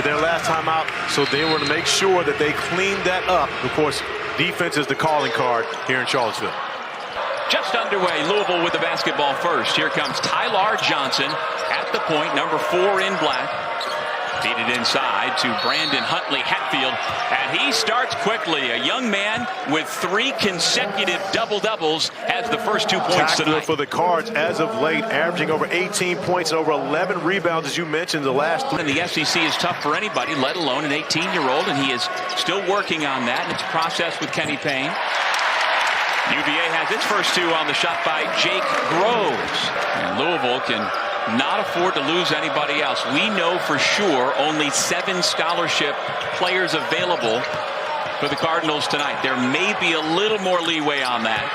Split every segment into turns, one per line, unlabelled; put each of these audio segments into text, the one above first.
their last time out, so they were to make sure that they cleaned that up. Of course, defense is the calling card here in Charlottesville.
Just underway, Louisville with the basketball first. Here comes Tyler Johnson at the point, number 4 in black. Feed it inside to Brandon Huntley Hatfield, and he starts quickly. A young man with 3 consecutive double-doubles has the first 2 points tonight.
For the Cards as of late, averaging over 18 points and over 11 rebounds, as you mentioned, the last 3.
And the SEC is tough for anybody, let alone an 18-year-old, and he is still working on that, and it's a process with Kenny Payne. UVA has its first 2 on the shot by Jake Groves, and Louisville can not afford to lose anybody else. We know for sure only 7 scholarship players available for the Cardinals tonight. There may be a little more leeway on that.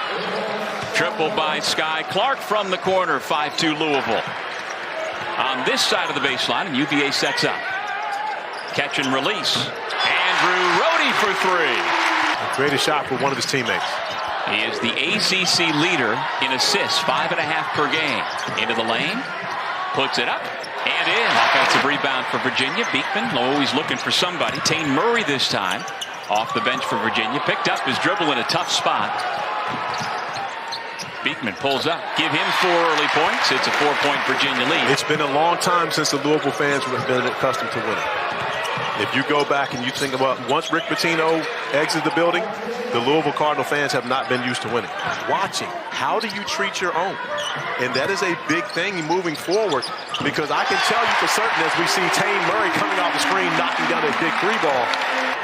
Triple by Sky Clark from the corner, 5-2 Louisville. On this side of the baseline, and UVA sets up. Catch and release. Andrew Rohde for 3.
Greatest shot for one of his teammates.
He is the ACC leader in assists, 5.5 per game. Into the lane. Puts it up and in. Offensive rebound for Virginia. Beekman always looking for somebody. Tane Murray this time off the bench for Virginia. Picked up his dribble in a tough spot. Beekman pulls up. Give him 4 early points. It's a 4-point Virginia lead.
It's been a long time since the Louisville fans have been accustomed to winning. If you go back and you think about once Rick Pitino exits the building, the Louisville Cardinal fans have not been used to winning. Watching, how do you treat your own? And that is a big thing moving forward, because I can tell you for certain as we see Tane Murray coming off the screen, knocking down a big 3 ball.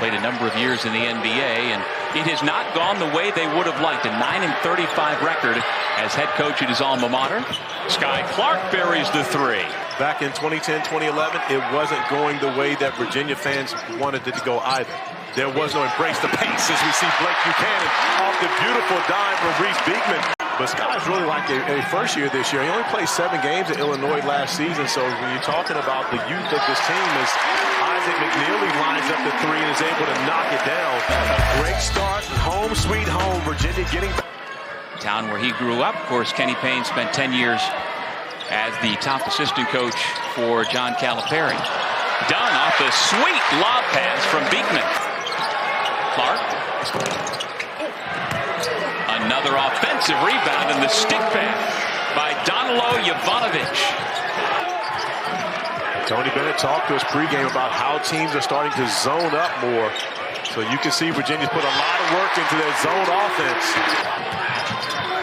Played a number of years in the NBA, and it has not gone the way they would have liked. A 9-35 record as head coach at his alma mater. Sky Clark buries the 3.
Back in 2010, 2011, it wasn't going the way that Virginia fans wanted it to go either. There was no embrace the pace as we see Blake Buchanan off the beautiful dime from Reese Beekman. But Sky's really like a first year this year. He only played 7 games at Illinois last season. So when you're talking about the youth of this team, as Isaac McKneely lines up the 3 and is able to knock it down. A great start, home sweet home, Virginia getting back.
Town where he grew up. Of course, Kenny Payne spent 10 years as the top assistant coach for John Calipari. Done off the sweet lob pass from Beekman. Clark. Another offensive rebound in the stick pass by Danilo Jovanovic.
Tony Bennett talked to us pregame about how teams are starting to zone up more. So you can see Virginia's put a lot of work into their zone offense.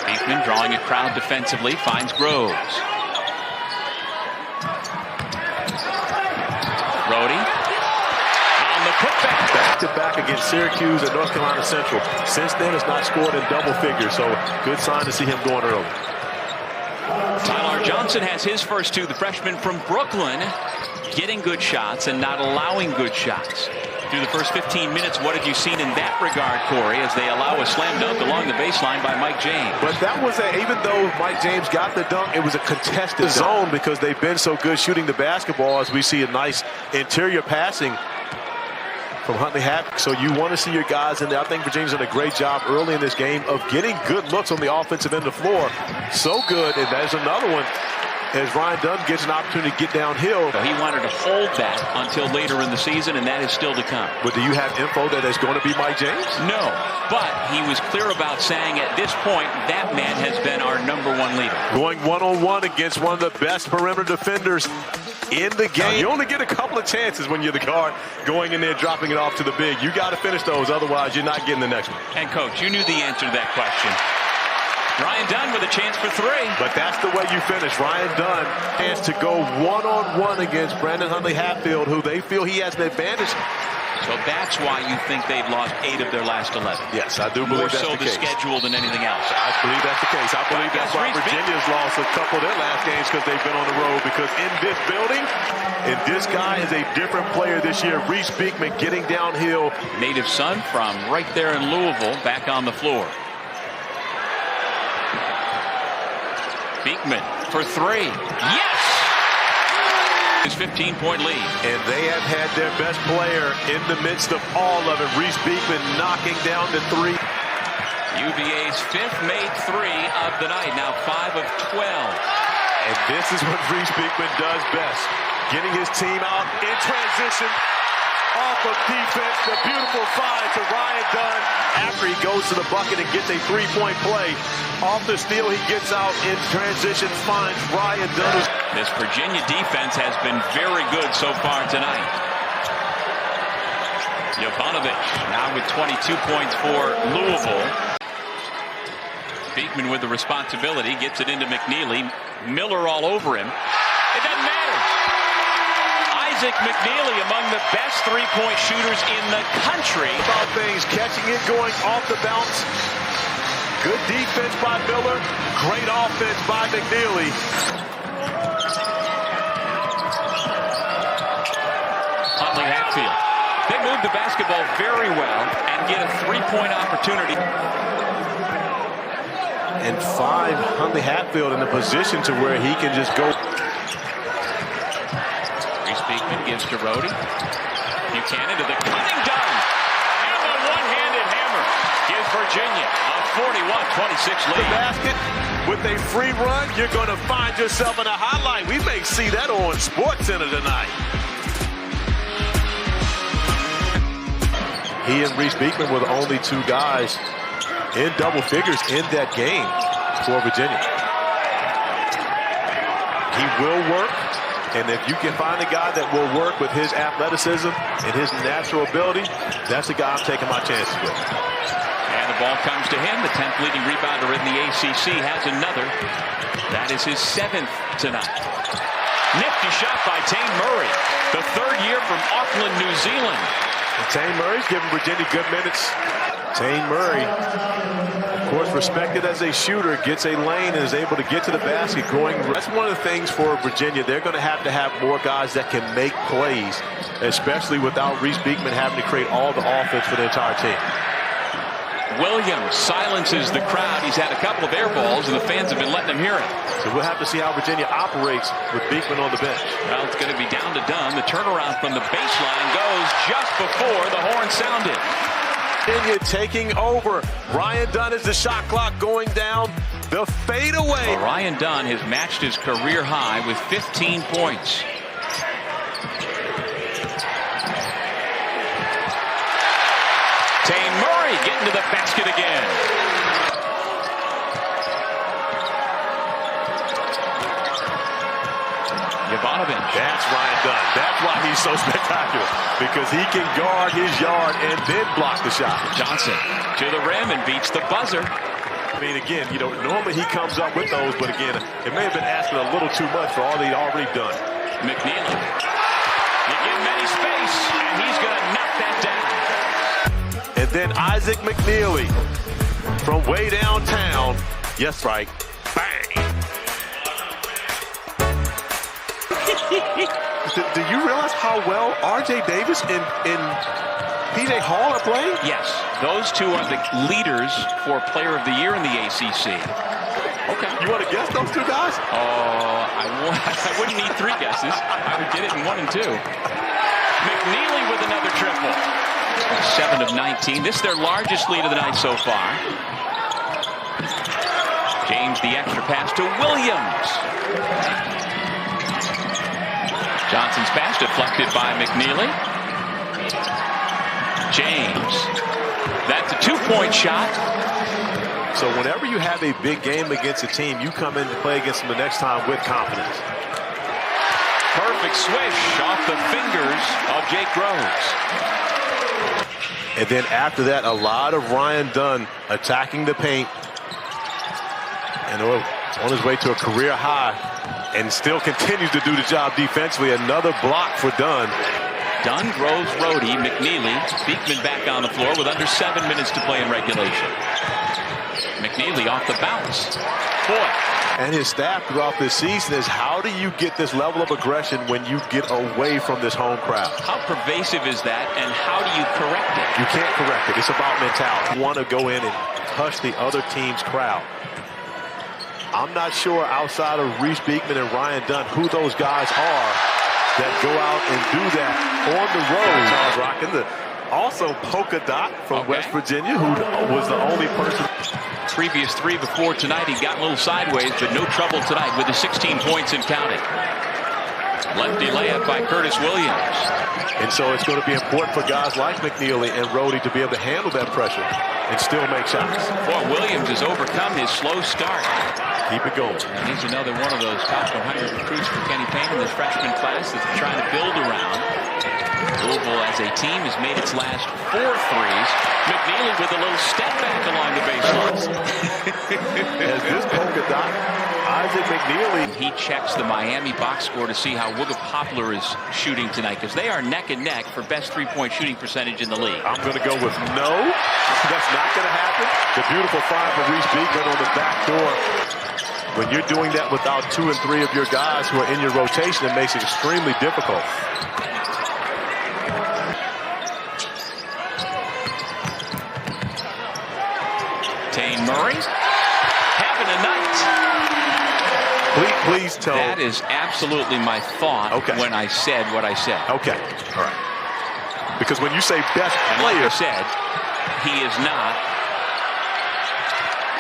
Beekman drawing a crowd defensively, finds Groves. Rohde on the putback.
Back-to-back against Syracuse and North Carolina Central. Since then, has not scored in double figures, so good sign to see him going early.
Tyler Johnson has his first 2. The freshman from Brooklyn getting good shots and not allowing good shots. Through the first 15 minutes, what have you seen in that regard, Corey, as they allow a slam dunk along the baseline by Mike James?
But that was even though Mike James got the dunk, it was a contested zone because they've been so good shooting the basketball, as we see a nice interior passing from Huntley Hatfield. So you want to see your guys in there. I think Virginia's done a great job early in this game of getting good looks on the offensive end of the floor. So good, and there's another one as Ryan Dunn gets an opportunity to get downhill.
He wanted to hold that until later in the season, and that is still to come.
But do you have info that it's going to be Mike James?
No, but he was clear about saying at this point that man has been our #1 leader.
Going one-on-one against one of the best perimeter defenders in the game. You only get a couple of chances when you're the guard going in there, dropping it off to the big. You got to finish those, otherwise you're not getting the next one.
And Coach, you knew the answer to that question. Ryan Dunn with a chance for 3.
But that's the way you finish. Ryan Dunn chance to go one-on-one against Brandon Huntley Hatfield, who they feel he has an advantage.
So that's why you think they've lost 8 of their last 11.
Yes, I do believe that's the case.
More so the schedule than anything else.
I believe that's the case. I believe that's why Virginia's lost a couple of their last games, because they've been on the road. Because in this building, and this guy is a different player this year. Reese Beekman getting downhill.
Native son from right there in Louisville, back on the floor. Beekman for 3. Yes! His 15-point lead.
And they have had their best player in the midst of all of it. Reese Beekman knocking down the 3.
UVA's 5th made 3 of the night. Now 5 of 12.
And this is what Reese Beekman does best. Getting his team out in transition. Off of defense, the beautiful find to Ryan Dunn. After he goes to the bucket and gets a three-point play. Off the steal, he gets out in transition, finds Ryan Dunn.
This Virginia defense has been very good so far tonight. Jovanovic now with 22 points for Louisville. Beekman with the responsibility, gets it into McKneely. Miller all over him. It doesn't matter. Isaac McKneely among the best three-point shooters in the country.
About things, catching it, going off the bounce. Good defense by Miller. Great offense by McKneely.
Huntley Hatfield. They move the basketball very well and get a three-point opportunity.
And find Huntley Hatfield in a position to where he can just go.
Reese Beekman gives to Rhodey. Buchanan to the cutting Dunn. And the one-handed hammer gives Virginia a 41-26 lead.
The basket with a free run, you're going to find yourself in a highlight. We may see that on SportsCenter tonight. He and Reese Beekman were the only two guys in double figures in that game for Virginia. He will work, and if you can find a guy that will work with his athleticism and his natural ability, that's the guy I'm taking my chances with.
And the ball comes to him. The 10th leading rebounder in the ACC has another. That is his 7th tonight. Nifty shot by Tane Murray, the third year from Auckland, New Zealand.
And Tane Murray's giving Virginia good minutes. Tane Murray, of course, respected as a shooter, gets a lane and is able to get to the basket going. That's one of the things for Virginia. They're going to have more guys that can make plays, especially without Reese Beekman having to create all the offense for the entire team.
Williams silences the crowd. He's had a couple of air balls, and the fans have been letting him hear it.
So we'll have to see how Virginia operates with Beekman on the bench.
Well, it's going to be down to Dunn. The turnaround from the baseline goes just before the horn sounded.
Virginia taking over. Ryan Dunn is the shot clock going down. The fadeaway.
Well, Ryan Dunn has matched his career high with 15 points. Tane Murray getting to the basket again. Jovanovic.
That's Ryan Dunn. That's why he's so spectacular, because he can guard his yard and then block the shot.
Johnson to the rim and beats the buzzer.
I mean, again, normally he comes up with those, but again, it may have been asking a little too much for all he'd already done.
McKneely. You give him any space, and he's going to knock that down.
And then Isaac McKneely from way downtown. Yes, right. Bang. Do you realize how well R.J. Davis and P.J. Hall are playing?
Yes, those two are the leaders for Player of the Year in the ACC. Okay.
You want to guess those two guys?
Oh, I wouldn't need 3 guesses. I would get it in 1 and 2. McKneely with another triple. 7 of 19. This is their largest lead of the night so far. James the extra pass to Williams. Johnson's pass deflected by McKneely. James. That's a 2-point shot.
So whenever you have a big game against a team, you come in to play against them the next time with confidence.
Perfect swish off the fingers of Jake Groves.
And then after that, a lot of Ryan Dunn attacking the paint. And on his way to a career high. And still continues to do the job defensively. Another block for Dunn.
Dunn, Groves, Rhodey, McKneely, Beekman back on the floor with under 7 minutes to play in regulation. McKneely off the bounce. Boy.
And his staff throughout this season is, how do you get this level of aggression when you get away from this home crowd?
How pervasive is that, and how do you correct it?
You can't correct it. It's about mentality. You want to go in and hush the other team's crowd. I'm not sure outside of Reese Beekman and Ryan Dunn who those guys are that go out and do that on the road. Charles Rockin, also Polka Dot from West Virginia, who was the only person.
Previous 3 before tonight, he got a little sideways, but no trouble tonight with the 16 points and counting. Lefty layup by Curtis Williams.
And so it's going to be important for guys like McKneely and Rhodey to be able to handle that pressure and still make shots.
Boy, Williams has overcome his slow start.
Keep it going.
And he's another one of those top 100 recruits for Kenny Payne in this freshman class that's trying to build around. Louisville as a team has made its last 4 threes. McKneely with a little step back along the baseline.
As this polka dot, Isaac McKneely.
He checks the Miami box score to see how Wooga Poplar is shooting tonight, because they are neck and neck for best three-point shooting percentage in the league.
I'm going to go with no. That's not going to happen. The beautiful five for Reese Beekman on the back door. When you're doing that without 2 and 3 of your guys who are in your rotation, it makes it extremely difficult.
Tane Murray having a night.
Please tell.
That is absolutely my thought when I said what I said.
Okay. All right. Because when you say best player,
like I said, he is not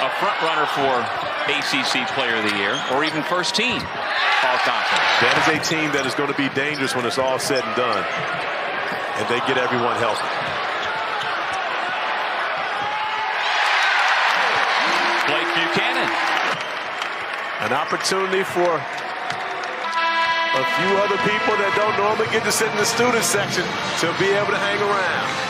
a front runner for ACC Player of the Year or even first team all-conference.
That is a team that is going to be dangerous when it's all said and done, and they get everyone healthy.
Blake Buchanan.
An opportunity for a few other people that don't normally get to sit in the student section to be able to hang around.